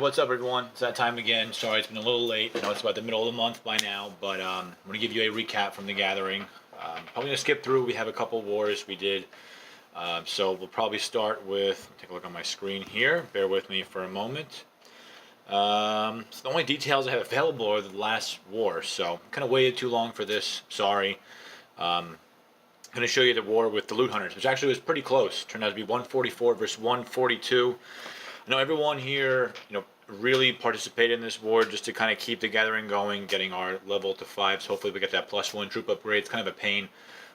what's up everyone? It's that time again. Sorry it's been a little late. I know it's about the middle of the month by now, but I'm going to give you a recap from the gathering. Probably going to skip through. We have a couple wars we did. So we'll probably start with, take a look on my screen here. Bear with me for a moment. So the only details I have available are the last war, so kind of waited too long for this. Sorry. I'm going to show you the war with the loot hunters, which actually was pretty close. Turned out to be 144 versus 142. I know everyone here, really participated in this war just to kind of keep the gathering going, getting our level to 5s. Hopefully we get that +1 troop upgrade. It's kind of a pain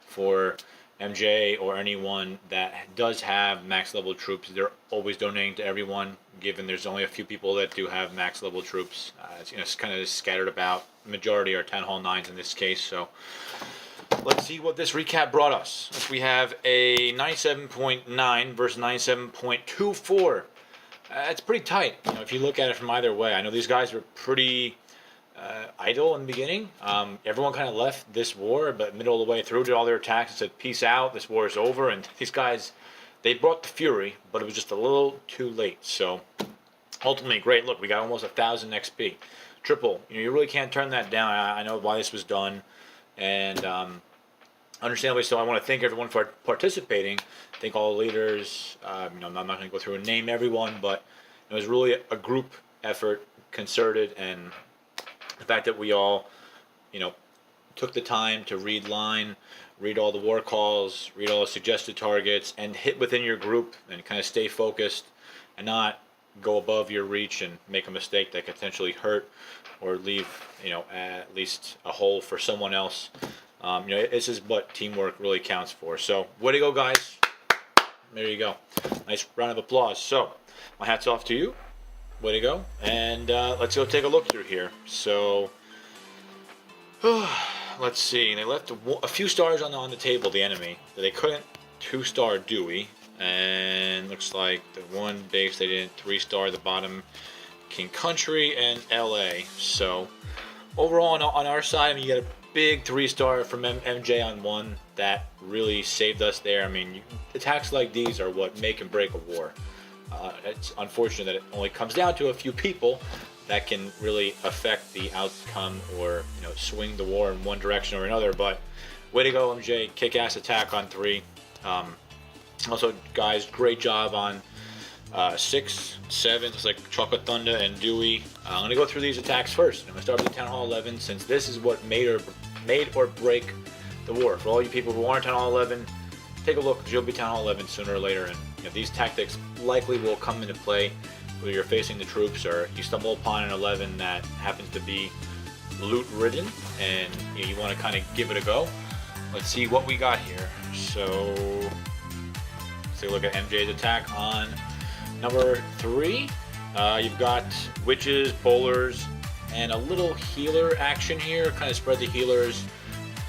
for MJ or anyone that does have max level troops. They're always donating to everyone, given there's only a few people that do have max level troops. It's kind of scattered about. The majority are Town Hall 9s in this case. So let's see what this recap brought us. We have a 97.9 versus 97.24. It's pretty tight, if you look at it from either way. I know these guys were pretty idle in the beginning. Everyone kind of left this war, but middle of the way through did all their attacks and said, peace out, this war is over. And these guys, they brought the fury, but it was just a little too late. So ultimately, great. Look, we got almost 1,000 XP. Triple. You really can't turn that down. I know why this was done. And understandably so, I want to thank everyone for participating. Thank all the leaders. I'm not going to go through and name everyone, but it was really a group effort, concerted, and the fact that we all, took the time to read line, read all the war calls, read all the suggested targets, and hit within your group and kind of stay focused and not go above your reach and make a mistake that could potentially hurt or leave, at least a hole for someone else. This is what teamwork really counts for. So, way to go, guys. There you go. Nice round of applause. So, my hat's off to you. Way to go. And let's go take a look through here. So, let's see. They left a few stars on the table, the enemy. They couldn't 2-star Dewey. And looks like the one base they didn't 3-star the bottom, King Country and LA. So, overall on our side, you get a big 3-star from MJ on one. That really saved us there. Attacks like these are what make and break a war. It's unfortunate that it only comes down to a few people that can really affect the outcome or swing the war in one direction or another. But way to go, MJ! Kick-ass attack on 3. Also, guys, great job on 6, 7. It's like Chocolate Thunder and Dewey. I'm gonna go through these attacks first. I'm gonna start with the Town Hall 11, since this is what made or break the war. For all you people who aren't Town Hall 11, take a look, because you'll be Town Hall 11 sooner or later, and these tactics likely will come into play whether you're facing the troops or you stumble upon an 11 that happens to be loot ridden and you want to kind of give it a go. Let's see what we got here. So let's take a look at MJ's attack on number 3. You've got witches, bowlers, and a little healer action here. Kind of spread the healers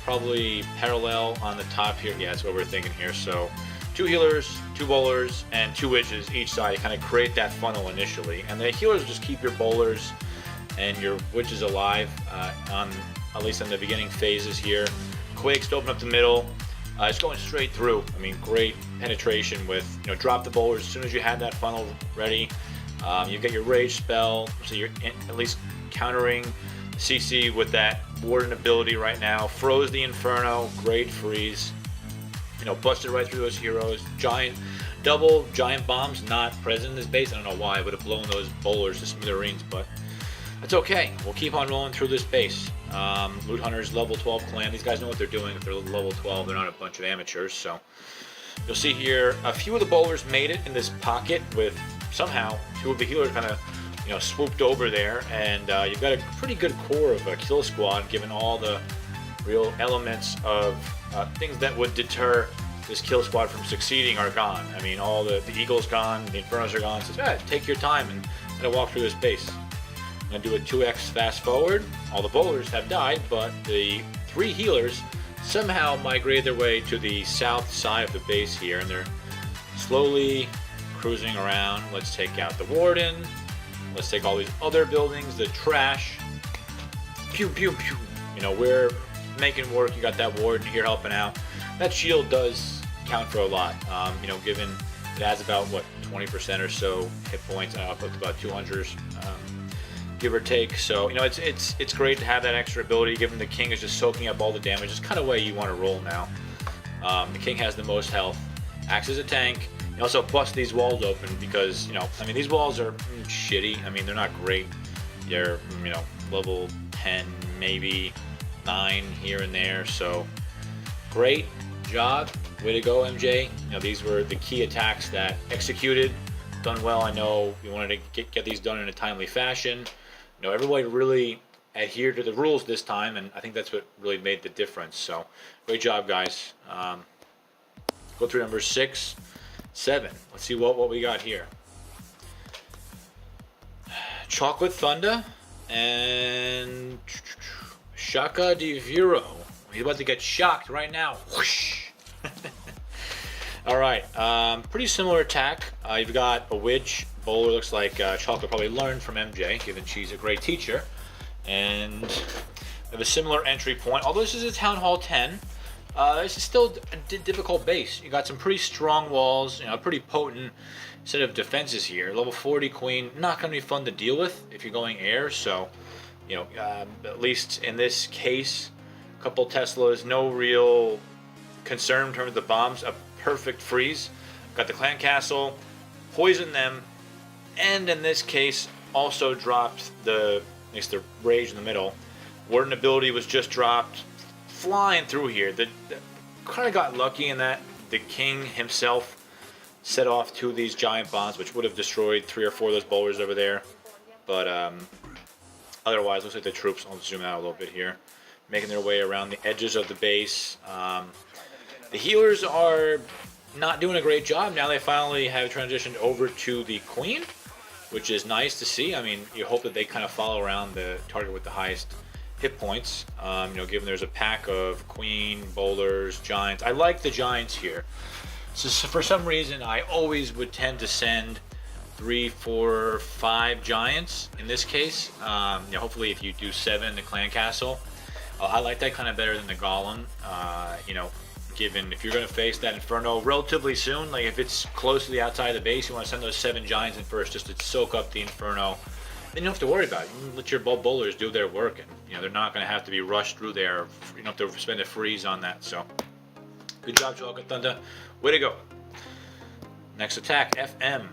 probably parallel on the top here. Yeah, that's what we're thinking here. So 2 healers, 2 bowlers, and 2 witches each side. You kind of create that funnel initially. And the healers just keep your bowlers and your witches alive at least in the beginning phases here. Quakes to open up the middle. It's going straight through. Great penetration with, drop the bowlers as soon as you have that funnel ready. You get your rage spell, so you're at least countering CC with that warden ability right now. Froze the Inferno, great freeze. Busted right through those heroes. Double giant bombs not present in this base. I don't know why. I would have blown those bowlers to smithereens, but that's okay. We'll keep on rolling through this base. Loot Hunters, level 12 clan. These guys know what they're doing. If they're level 12, they're not a bunch of amateurs. So you'll see here a few of the bowlers made it in this pocket with somehow 2 of the healers kind of swooped over there, and you've got a pretty good core of a kill squad, given all the real elements of things that would deter this kill squad from succeeding are gone. All the Eagle's gone, the Infernos are gone. So take your time and kind of walk through this base. I'm going to do a 2x fast forward. All the bowlers have died, but the 3 healers somehow migrated their way to the south side of the base here, and they're slowly cruising around. Let's take out the warden. Let's take all these other buildings, the trash. Pew, pew, pew. We're making work. You got that warden here helping out. That shield does count for a lot, given It adds about, what, 20% or so hit points, up to about 200, give or take. So, you know, it's great to have that extra ability, given the king is just soaking up all the damage. It's kind of way you want to roll now. The king has the most health, acts as a tank. You also bust these walls open because, you know, I mean, these walls are shitty. I mean, they're not great. They're, you know, level 10, maybe 9 here and there. So, great job. Way to go, MJ. You know, these were the key attacks that executed. Done well. I know you wanted to get these done in a timely fashion. You know, everybody really adhered to the rules this time, and I think that's what really made the difference. So, great job, guys. Go through number 6, 7. Let's see what we got here. Chocolate Thunder and Shaka de Viro. He's about to get shocked right now. Whoosh. All right, pretty similar attack. You've got a witch. Bowler looks like Chocolate probably learned from MJ, given she's a great teacher. And we have a similar entry point. Although this is a Town Hall 10, this is still a difficult base. You got some pretty strong walls, you know, a pretty potent set of defenses here. Level 40 queen, not going to be fun to deal with if you're going air. So, you know, at least in this case, a couple Teslas, no real concern in terms of the bombs. A perfect freeze. Got the clan castle, poison them, and in this case also dropped the, at least the rage in the middle. Warden ability was just dropped, flying through here. The kind of got lucky in that the king himself set off 2 of these giant bombs, which would have destroyed 3 or 4 of those bowlers over there. But otherwise, looks like the troops, I'll zoom out a little bit here, making their way around the edges of the base. The healers are not doing a great job. Now they finally have transitioned over to the queen, which is nice to see. I mean, you hope that they kind of follow around the target with the highest hit points. You know, given there's a pack of queen, bowlers, giants. I like the giants here. So for some reason, I always would tend to send 3, 4, 5 giants in this case. You know, hopefully if you do 7 in the clan castle, I like that kind of better than the golem. You know, given if you're going to face that inferno relatively soon, like if it's close to the outside of the base, you want to send those 7 giants in first just to soak up the inferno. Then you don't have to worry about it. You can let your bowlers do their work, and you know they're not going to have to be rushed through there. You don't have to spend a freeze on that. So, good job, Chocolate Thunder. Way to go. Next attack, FM,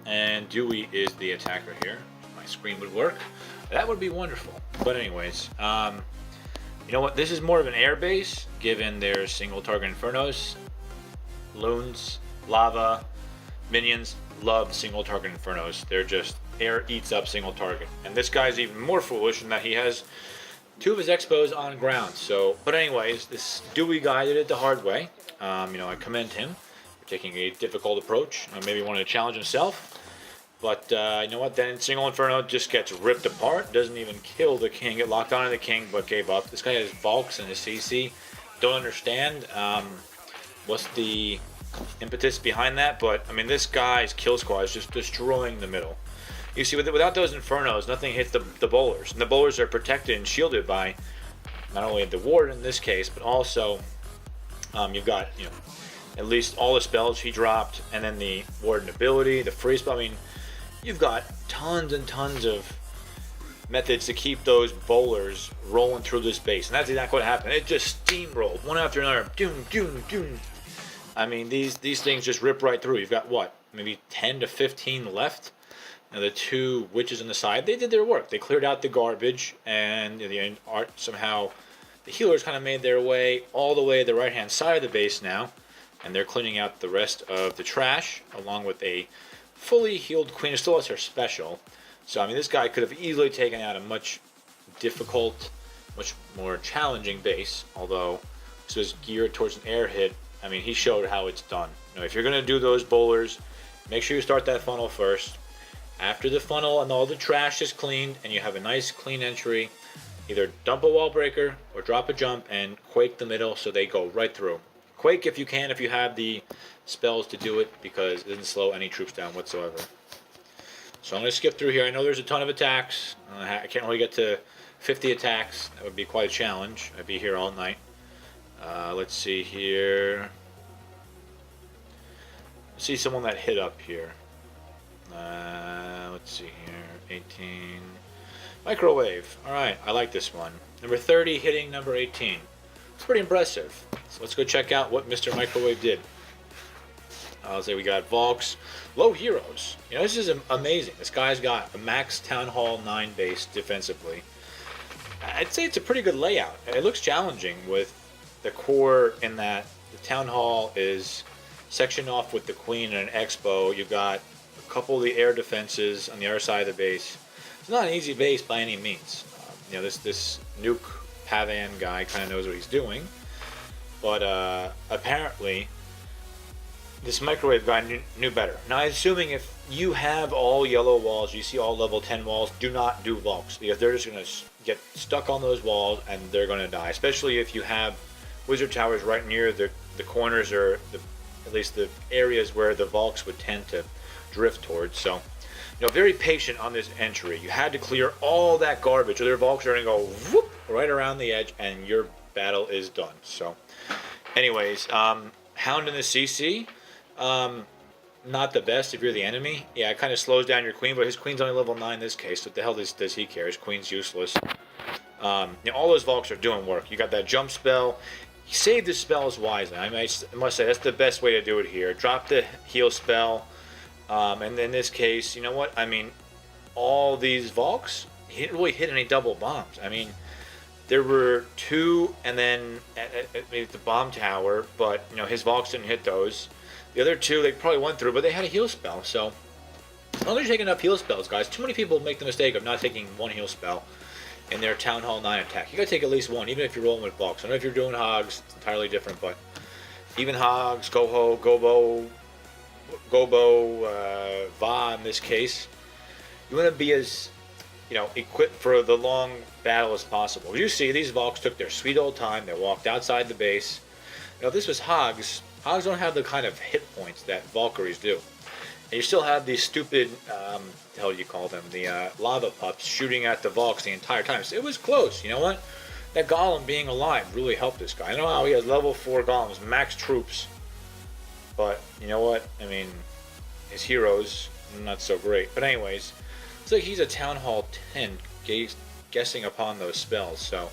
and Dewey is the attacker here. If my screen would work, that would be wonderful. But anyways, you know what? This is more of an air base, given their single target infernos. Loons, lava, minions love single target infernos. They're just air eats up single target. And this guy's even more foolish in that he has 2 of his expos on ground. So, but anyways, this Dewey guy did it the hard way. You know, I commend him for taking a difficult approach. Maybe wanted to challenge himself. But you know what? Then single inferno just gets ripped apart. Doesn't even kill the king. It locked onto the king, but gave up. This guy has Valks and his CC. Don't understand what's the impetus behind that. But I mean, this guy's kill squad is just destroying the middle. You see, without those infernos, nothing hits the bowlers, and the bowlers are protected and shielded by not only the ward in this case, but also you've got, you know, at least all the spells he dropped, and then the warden ability, the free spell. I mean, you've got tons and tons of methods to keep those bowlers rolling through this base, and that's exactly what happened. It just steamrolled one after another. Doom, doom, doom. I mean, these things just rip right through. You've got what, maybe 10 to 15 left. Now the 2 witches on the side, they did their work. They cleared out the garbage, and the art somehow the healers kind of made their way all the way to the right-hand side of the base now, and they're cleaning out the rest of the trash along with a fully healed queen who still has her special. So I mean, this guy could have easily taken out a much difficult, much more challenging base. Although this was geared towards an air hit, I mean, he showed how it's done. You know, if you're going to do those bowlers, make sure you start that funnel first. After the funnel and all the trash is cleaned and you have a nice clean entry, either dump a wall breaker or drop a jump and quake the middle so they go right through. Quake if you can, if you have the spells to do it, because it doesn't slow any troops down whatsoever. So I'm going to skip through here. I know there's a ton of attacks. I can't really get to 50 attacks. That would be quite a challenge. I'd be here all night. Let's see here. see someone that hit up here. Let's see here. 18. Microwave. Alright, I like this one. Number 30 hitting number 18. It's pretty impressive. So let's go check out what Mr. Microwave did. I'll say we got Valks. Low heroes. You know, this is amazing. This guy's got a max Town Hall 9 base defensively. I'd say it's a pretty good layout. And it looks challenging with the core in that the Town Hall is sectioned off with the Queen and an Expo. You've got a couple of the air defenses on the other side of the base. It's not an easy base by any means. You know, this Nuke Pavan guy kind of knows what he's doing. But apparently, this Microwave guy knew better. Now, I'm assuming if you have all yellow walls, you see all level 10 walls, do not do Valks, because they're just going to get stuck on those walls and they're going to die. Especially if you have Wizard Towers right near the corners, or at least the areas where the Valks would tend to drift towards. So, you know, very patient on this entry. You had to clear all that garbage, or their Valks are going to go whoop right around the edge and your battle is done. So, anyways, Hound in the CC. Not the best if you're the enemy. Yeah, it kind of slows down your Queen, but his Queen's only level 9 in this case. What the hell does he care? His Queen's useless. You know, all those Valks are doing work. You got that jump spell. He saved his spells wisely. I must say, that's the best way to do it here. Drop the heal spell. And in this case, you know what? I mean, all these Valks, he didn't really hit any double bombs. I mean, there were 2 and then at maybe the bomb tower, but, you know, his Valks didn't hit those. The other 2, they probably went through, but they had a heal spell. So, as long as you're taking enough heal spells, guys, too many people make the mistake of not taking one heal spell in their Town Hall 9 attack. You gotta take at least one, even if you're rolling with Valks. I don't know if you're doing Hogs, it's entirely different, but even Hogs, Gobo, Va in this case, you want to be as, you know, equipped for the long battle as possible. As you see, these Valks took their sweet old time. They walked outside the base. You know, if this was Hogs don't have the kind of hit points that Valkyries do. And you still have these stupid, the hell do you call them, the lava pups shooting at the Valks the entire time. So it was close. You know what? That Golem being alive really helped this guy. I know how he has level 4 Golems, max troops. But, you know what? I mean, his heroes, not so great. But anyways, it's like he's a Town Hall 10 guessing upon those spells. So,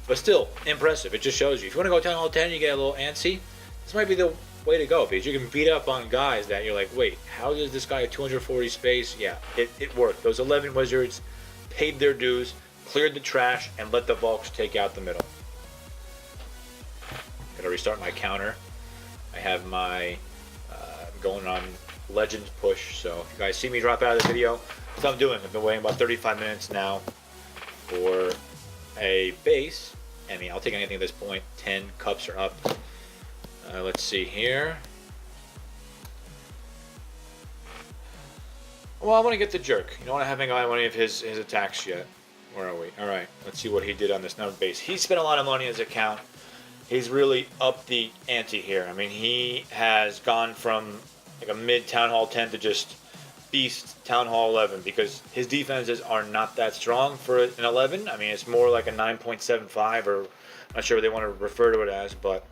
but still, impressive. It just shows you. If you want to go Town Hall 10, you get a little antsy. This might be the way to go, because you can beat up on guys that you're like, wait, how does this guy have 240 space? Yeah, it worked. Those 11 wizards paid their dues, cleared the trash, and let the Valks take out the middle. Gotta restart my counter. I have my going on Legends push, so if you guys see me drop out of the video, that's what I'm doing. I've been waiting about 35 minutes now for a base. I mean, I'll take anything at this point. 10 cups are up. Let's see here. Well, I want to get the jerk. You know what? I haven't got any of his attacks yet. Where are we? Alright, let's see what he did on this number base. He spent a lot of money on his account. He's really upped the ante here. I mean, he has gone from like a mid Town Hall 10 to just beast Town Hall 11, because his defenses are not that strong for an 11. I mean, it's more like a 9.75, or I'm not sure what they want to refer to it as, but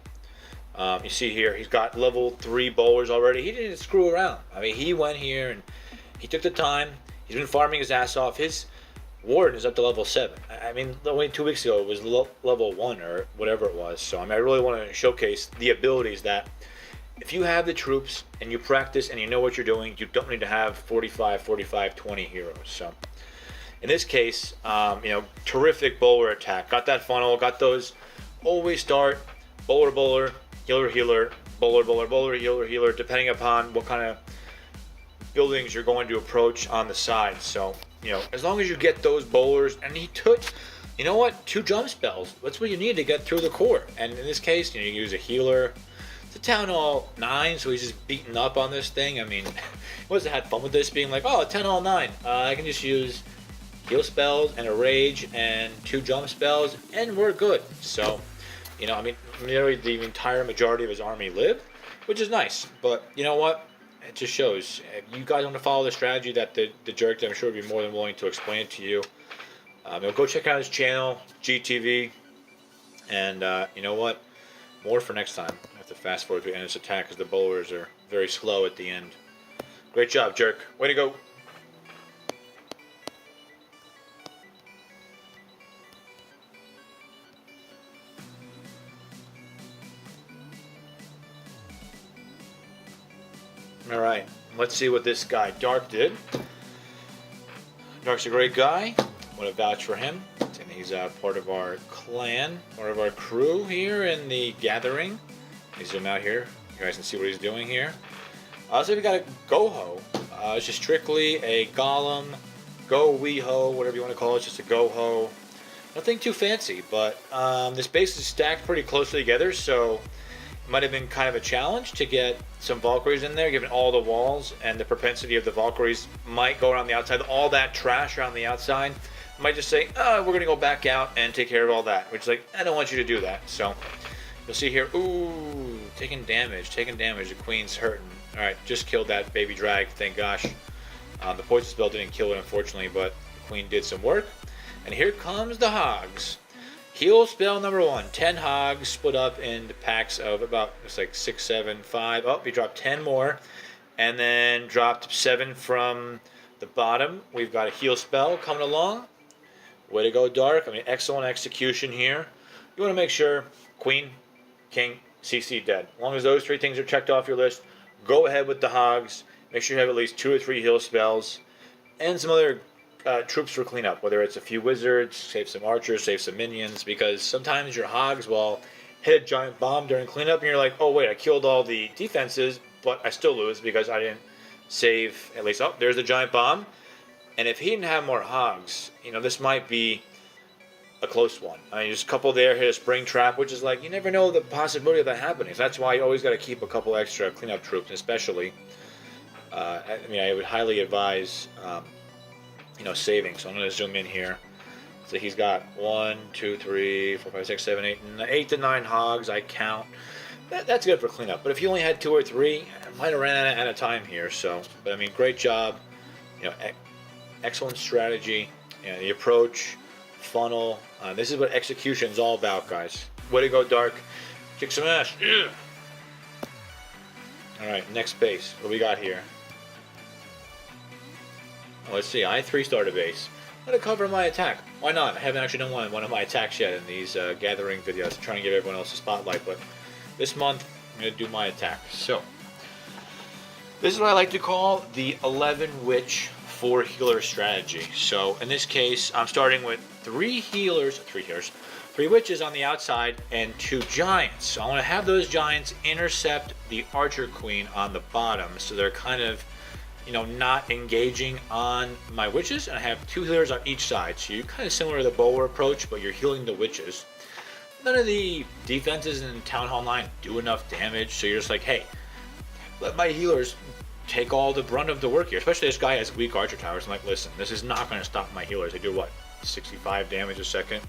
you see here, he's got level 3 bowlers already. He didn't screw around. I mean, he went here and he took the time. He's been farming his ass off. His Warden is up to level 7. I mean, only 2 weeks ago it was level 1 or whatever it was. So, I mean, I really want to showcase the abilities that if you have the troops and you practice and you know what you're doing, you don't need to have 45, 20 heroes. So, in this case, you know, terrific bowler attack. Got that funnel, got those always start bowler, healer, bowler, healer, depending upon what kind of buildings you're going to approach on the side. So, you know, as long as you get those bowlers, and he took, you know what, 2 jump spells. That's what you need to get through the core. And in this case, you know, you use a healer. It's a Town Hall 9, so he's just beating up on this thing. I mean, he must have had fun with this, being like, oh, Town Hall 9. I can just use heal spells and a rage and 2 jump spells, and we're good. So, you know, I mean, nearly the entire majority of his army lived, which is nice. But you know what? It just shows. If you guys want to follow the strategy that the jerk, I'm sure would be more than willing to explain it to you. Go check out his channel, GTV. And you know what? More for next time. have to fast forward to the end of this attack because the bowlers are very slow at the end. Great job, Jerk. Way to go. Alright, let's see what this guy, Dark, did. Dark's a great guy. I want to vouch for him. And he's part of our clan, part of our crew here in the gathering. Let me zoom out here. You guys can see what he's doing here. So we got a Goho. It's just strictly a Golem, Go-Weho, whatever you want to call it. It's just a Goho. Nothing too fancy, but this base is stacked pretty closely together, so it might have been kind of a challenge to get some Valkyries in there, given all the walls and the propensity of the Valkyries might go around the outside. All that trash around the outside might just say, oh, we're going to go back out and take care of all that. Which is like, I don't want you to do that. So you'll see here, ooh, taking damage. The Queen's hurting. Alright, just killed that baby drag, thank gosh. The poison spell didn't kill it, unfortunately, but the Queen did some work. And here comes the Hogs. Heal spell number 1. 10 Hogs split up into packs of about, it's like 6, 7, 5. Oh, we dropped 10 more. And then dropped 7 from the bottom. We've got a heal spell coming along. Way to go, Dark. I mean, excellent execution here. You want to make sure Queen, King, CC dead. As long as those 3 things are checked off your list, go ahead with the Hogs. Make sure you have at least 2 or 3 heal spells. And some other troops for cleanup, whether it's a few wizards, save some archers, save some minions, because sometimes your Hogs will hit a giant bomb during cleanup and you're like, oh wait, I killed all the defenses, but I still lose because I didn't save at least, oh, there's the giant bomb. And if he didn't have more Hogs, you know, this might be a close one. I mean, just a couple there, hit a spring trap, which is like, you never know the possibility of that happening. So that's why you always got to keep a couple extra cleanup troops, especially. I mean, I would highly advise, you know, saving. So I'm going to zoom in here. So he's got 1, 2, 3, 4, 5, 6, 7, 8 to 9 Hogs. I count. That's good for cleanup. But if you only had 2 or 3, I might have ran out of time here. So, but I mean, great job. You know, excellent strategy. You know, the approach, funnel. This is what execution is all about, guys. Way to go, Dark. Kick some ass. Yeah. All right, next base. What do we got here? Oh, let's see. I 3-starred a base. I'm going to cover my attack. Why not? I haven't actually done one of my attacks yet in these gathering videos. I'm trying to give everyone else a spotlight, but this month I'm going to do my attack. So, this is what I like to call the 11 Witch 4 healer strategy. So, in this case, I'm starting with 3 witches on the outside and 2 giants. So I want to have those giants intercept the archer queen on the bottom, so they're kind of, you know, not engaging on my witches. And I have 2 healers on each side, so you're kind of similar to the bowler approach, but you're healing the witches. None of the defenses in Town Hall 9 do enough damage, so you're just like, hey, let my healers take all the brunt of the work here. Especially this guy has weak archer towers. I'm like, listen, this is not going to stop my healers. They do what, 65 damage a second?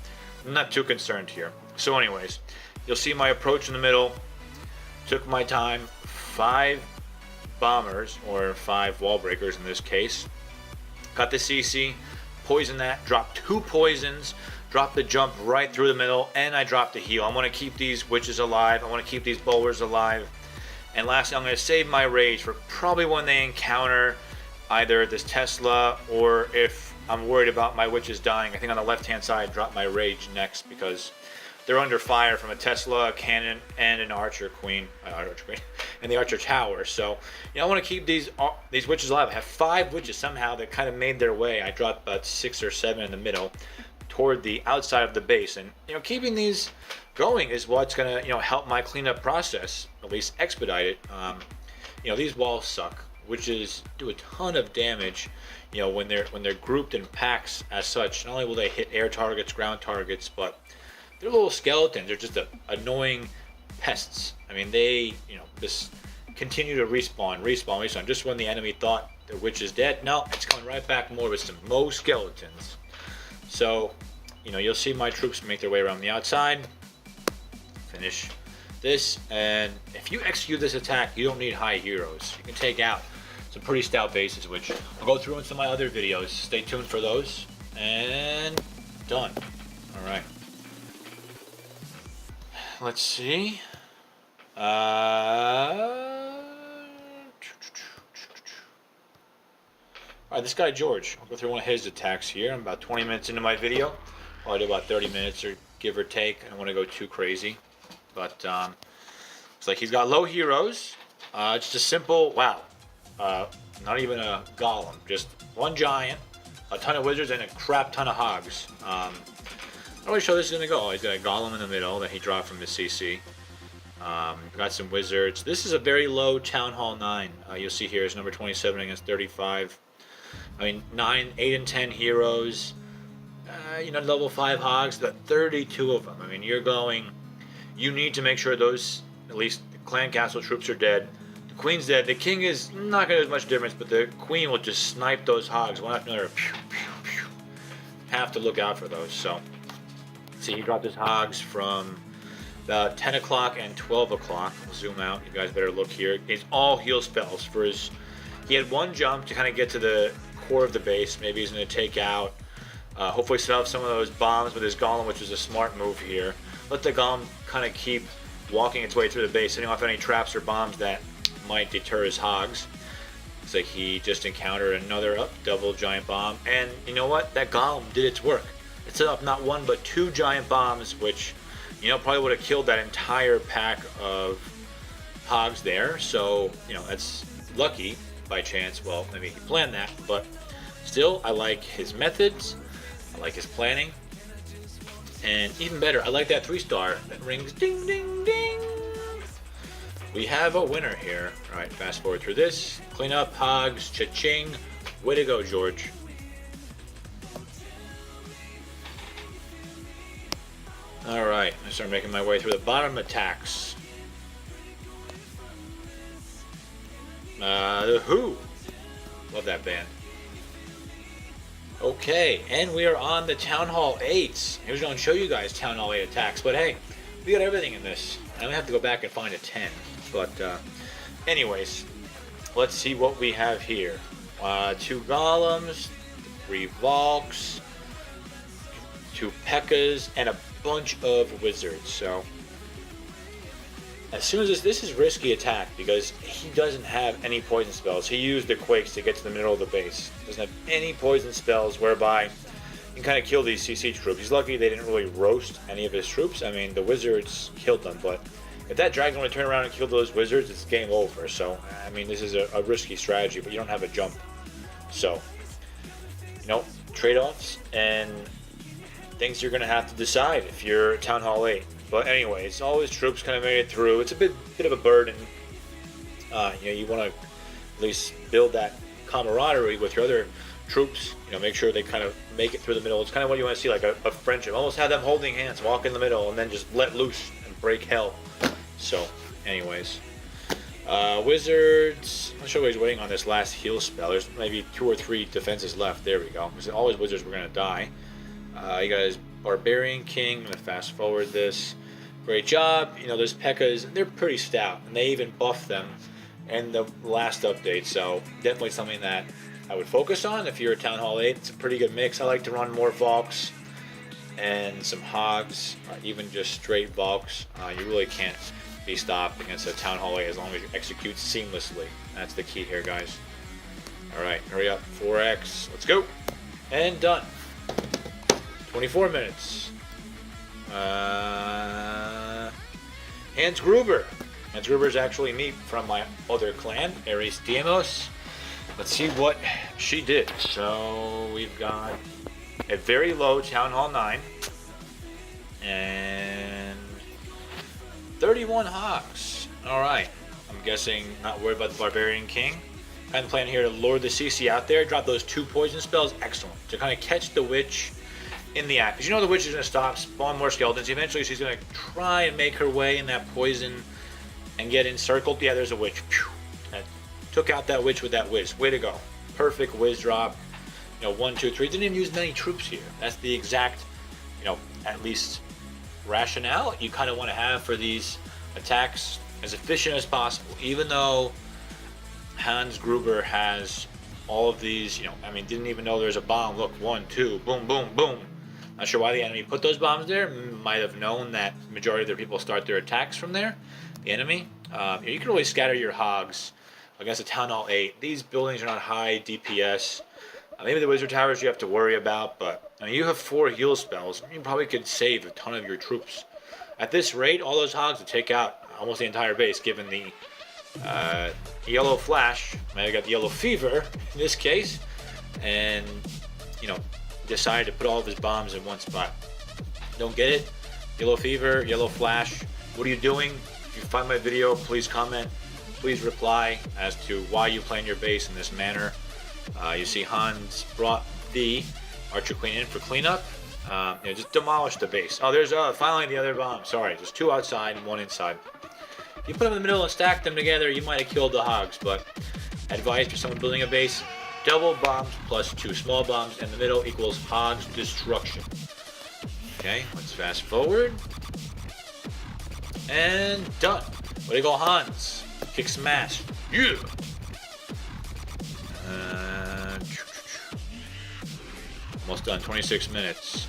I'm not too concerned here. So anyways, you'll see my approach in the middle. Took my time. 5 bombers, or 5 wall breakers in this case. Got the CC, poison that, dropped 2 poisons, dropped the jump right through the middle, and I dropped the heal. I want to keep these witches alive. I want to keep these bowlers alive. And lastly, I'm going to save my rage for probably when they encounter either this Tesla, or if I'm worried about my witches dying. I think on the left-hand side, drop my rage next because they're under fire from a Tesla, a cannon, and an archer queen, and the archer tower. So, you know, I want to keep these witches alive. I have 5 witches somehow that kind of made their way. I dropped about 6 or 7 in the middle toward the outside of the base, and you know, keeping these going is what's going to, you know, help my cleanup process, at least expedite it. You know, these walls suck. Witches do a ton of damage, you know, when they're grouped in packs as such. Not only will they hit air targets, ground targets, but they're little skeletons. They're just annoying pests. I mean, they, you know, just continue to respawn. Just when the enemy thought their witch is dead, no, it's coming right back more with some more skeletons. So, you know, you'll see my troops make their way around the outside. Finish this, and if you execute this attack, you don't need high heroes. You can take out some pretty stout bases, which I'll go through in some of my other videos. Stay tuned for those. And done. All right. Let's see. Alright, this guy George. I'll go through one of his attacks here. I'm about 20 minutes into my video. I'll do about 30 minutes or give or take. I don't want to go too crazy. But it's like he's got low heroes. Just a simple, wow. Not even a golem. Just one giant, a ton of wizards, and a crap ton of hogs. How do I show this is going to go? He's got a golem in the middle that he dropped from his CC. Got some wizards. This is a very low Town Hall 9. You'll see here is number 27 against 35. I mean, 9, 8, and 10 heroes. Level 5 hogs, but 32 of them. I mean, you're going... You need to make sure those, at least the clan castle troops are dead. The queen's dead. The king is not going to have much difference, but the queen will just snipe those hogs one after another. Pew, pew, pew. Have to look out for those. So, see, he dropped his hogs from about 10 o'clock and 12 o'clock. I'll zoom out. You guys better look here. It's all heal spells for his... He had one jump to kind of get to the core of the base. Maybe he's going to take out... hopefully still have some of those bombs with his golem, which is a smart move here. Let the golem kind of keep walking its way through the base, setting off any traps or bombs that might deter his hogs. Looks like he just encountered another double giant bomb. And you know what? That golem did its work. It set up not one but 2 giant bombs, which probably would have killed that entire pack of hogs there. So, that's lucky by chance. Well, maybe he planned that, but still, I like his methods. I like his planning. And even better, I like that 3-star that rings ding, ding, ding. We have a winner here. All right, fast forward through this. Clean up, hogs, cha-ching. Way to go, George. All right, I start making my way through the bottom attacks. The Who. Love that band. Okay, and we are on the Town Hall 8s. Here's going to show you guys Town Hall 8 attacks. But hey, we got everything in this. I only have to go back and find a 10. But anyways, let's see what we have here. 2 golems, 3 Valks, 2 P.E.K.K.A.s, and a bunch of wizards. So as soon as this is risky attack because he doesn't have any poison spells. He used the Quakes to get to the middle of the base. Doesn't have any poison spells whereby you can kind of kill these CC troops. He's lucky they didn't really roast any of his troops. I mean, the wizards killed them, but if that dragon would turn around and kill those wizards, it's game over. So, I mean, this is a risky strategy, but you don't have a jump. So, trade-offs and things you're going to have to decide if you're Town Hall 8. But anyways, all his troops kind of made it through. It's a bit of a burden. You want to at least build that camaraderie with your other troops. Make sure they kind of make it through the middle. It's kind of what you want to see, like a friendship. Almost have them holding hands, walk in the middle, and then just let loose and break hell. So, anyways. Wizards. I'm not sure he's waiting on this last heal spell. There's maybe 2 or 3 defenses left. There we go. Because all his wizards were going to die. You got his Barbarian King. I'm going to fast forward this. Great job. Those P.E.K.K.A.s, they're pretty stout, and they even buffed them in the last update, so definitely something that I would focus on if you're a Town Hall 8. It's a pretty good mix. I like to run more Valks and some Hogs, or even just straight Valks. You really can't be stopped against a Town Hall 8 as long as you execute seamlessly. That's the key here, guys. Alright, hurry up. 4x. Let's go. And done. 24 minutes. Hans Gruber. Hans Gruber is actually me from my other clan, Ares Diamos. Let's see what she did. So we've got a very low Town Hall 9 and 31 hogs. Alright, I'm guessing not worried about the Barbarian King. Kind of plan here to lure the CC out there, drop those 2 poison spells. Excellent. To kind of catch the witch in the act. Because the witch is going to stop, spawn more skeletons. Eventually she's going to try and make her way in that poison and get encircled. Yeah, there's a witch. That took out that witch with that whiz. Way to go. Perfect whiz drop. 1, 2, 3. Didn't even use many troops here. That's the exact, at least rationale you kind of want to have for these attacks. As efficient as possible. Even though Hans Gruber has all of these, didn't even know there's a bomb. Look, 1, 2, boom, boom, boom. Not sure why the enemy put those bombs there. Might have known that majority of their people start their attacks from there. the enemy. You can always scatter your hogs against a Town Hall 8. These buildings are not high DPS. Maybe the Wizard Towers you have to worry about, but I mean, you have 4 heal spells. You probably could save a ton of your troops. At this rate, all those hogs would take out almost the entire base, given the yellow flash. Might have got the yellow fever in this case, and decided to put all of his bombs in one spot. Don't get it? Yellow fever, yellow flash. What are you doing? If you find my video, please comment. Please reply as to why you plan your base in this manner. You see Hans brought the Archer Queen in for cleanup. Just demolish the base. Oh, there's finally the other bomb. Sorry, there's 2 outside and 1 inside. If you put them in the middle and stack them together, you might have killed the hogs, but advice for someone building a base, double bombs plus 2 small bombs in the middle equals hogs destruction. Okay, let's fast forward. And done. What do you go, Hans? Kick smash. Yeah! Almost done, 26 minutes.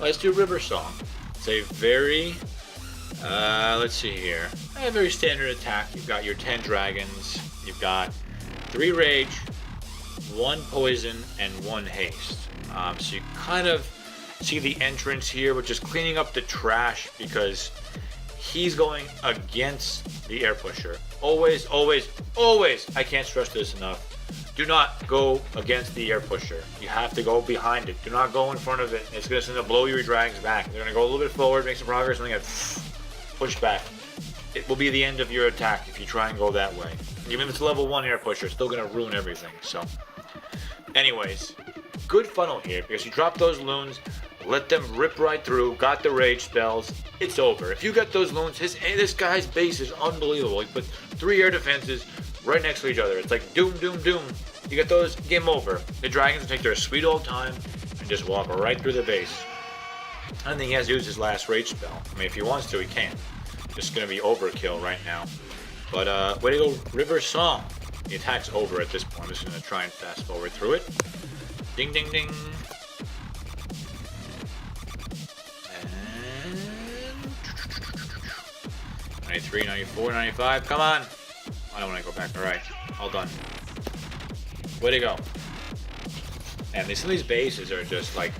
Let's do River Song. It's a very, let's see here, a very standard attack. You've got your 10 dragons, you've got 3 rage, 1 poison, and 1 haste. So you kind of see the entrance here, which is cleaning up the trash because he's going against the air pusher. Always, always, always, I can't stress this enough. Do not go against the air pusher. You have to go behind it. Do not go in front of it. It's going to blow your dragons back. They're going to go a little bit forward, make some progress, and then get pushed back. It will be the end of your attack if you try and go that way. Even if it's level 1 air pusher, it's still going to ruin everything. So, anyways, good funnel here because you drop those loons, let them rip right through, got the rage spells, it's over. If you got those loons, this guy's base is unbelievable. He put 3 air defenses right next to each other. It's like doom, doom, doom. You get those, game over. The dragons will take their sweet old time and just walk right through the base. I don't think he has to use his last rage spell. I mean, if he wants to, he can. Just gonna be overkill right now. But way to go, River Song. The attack's over at this point. I'm just gonna try and fast forward through it. Ding, ding, ding. And 93, 94, 95. Come on. I don't want to go back. All right, all done. Way to go. And some of these bases are just like,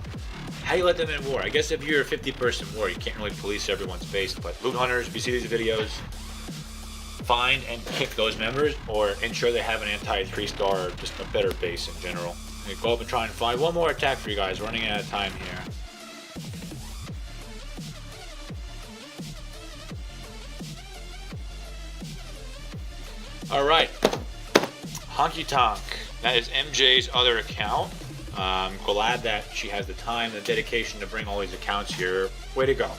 how you let them in war? I guess if you're a 50-person war, you can't really police everyone's base, but loot hunters, if you see these videos, find and kick those members or ensure they have an anti-3-star or just a better base in general. I'm gonna go up and try and find one more attack for you guys. Running out of time here. Alright, Honky Tonk. That is MJ's other account. I'm glad that she has the time and the dedication to bring all these accounts here. Way to go.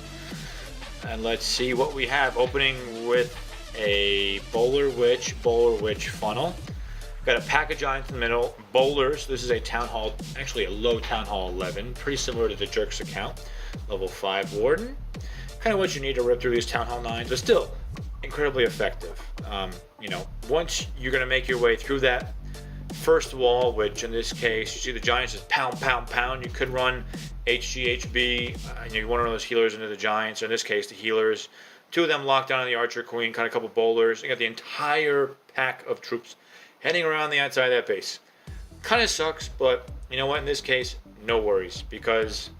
And let's see what we have. Opening with a Bowler Witch funnel. Got a pack of giants in the middle. Bowlers. This is a Town Hall, actually a low Town Hall 11. Pretty similar to the Jerks account. Level 5 Warden. Kind of what you need to rip through these Town Hall 9s, but still incredibly effective. Once you're going to make your way through that first wall, which in this case, you see the giants just pound, pound, pound. You could run HGHB. You want to run those healers into the giants, or in this case, the healers. 2 of them locked down on the Archer Queen, kind of a couple bowlers. You got the entire pack of troops heading around the outside of that base. Kind of sucks, but you know what? In this case, no worries, because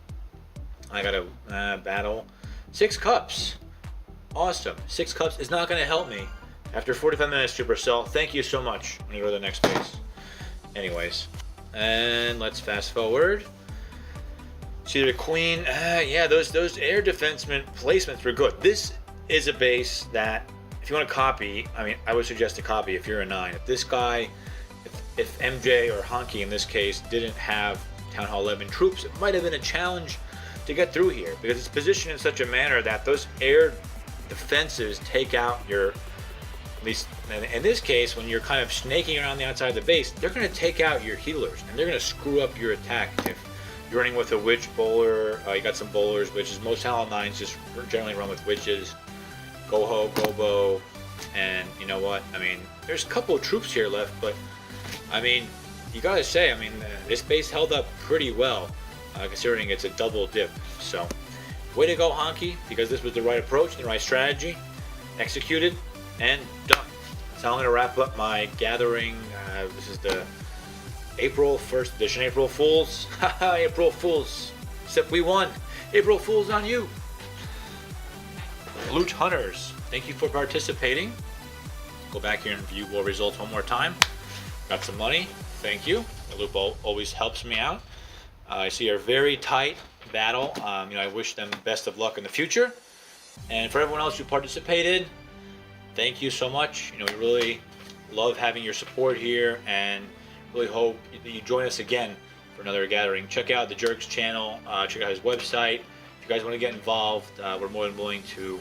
I got to battle 6 cups. Awesome. 6 cups is not going to help me. After 45 minutes, Supercell, thank you so much. I'm going to go to the next base. Anyways, and let's fast forward. See the Queen. Yeah, those air defenseman placements were good. This is a base that, if you want to copy, I mean, I would suggest a copy if you're a 9. If this guy, if MJ or Honky in this case didn't have Town Hall 11 troops, it might have been a challenge to get through here because it's positioned in such a manner that those air defenses take out your, at least in this case, when you're kind of snaking around the outside of the base, they're going to take out your healers and they're going to screw up your attack. If you're running with a witch bowler, you got some bowlers, witches. Most Town Hall 9s just generally run with witches, go-ho, go-bo, and you know what? I mean, there's a couple of troops here left, but I mean, you gotta say, I mean, this base held up pretty well, considering it's a double dip. So, way to go, Honky, because this was the right approach, the right strategy, executed, and done. That's how I'm gonna wrap up my gathering. This is the April 1st edition. April Fools. Haha, April Fools. Except we won. April Fools on you. Loot Hunters, thank you for participating. Go back here and view war results one more time. Got some money. Thank you. The loop always helps me out. I see a very tight battle. I wish them best of luck in the future. And for everyone else who participated, thank you so much. We really love having your support here, and really hope that you join us again for another gathering. Check out the Jerk's channel. Check out his website. If you guys want to get involved, we're more than willing to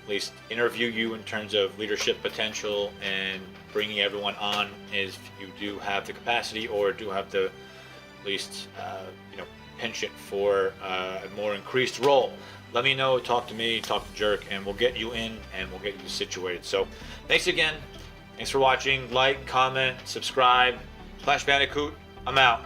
at least interview you in terms of leadership potential and bringing everyone on if you do have the capacity or do have the at least penchant for a more increased role. Let me know, talk to me, talk to Jerk, and we'll get you in and we'll get you situated. So thanks again. Thanks for watching. Like, comment, subscribe. ClashBandicoot, I'm out.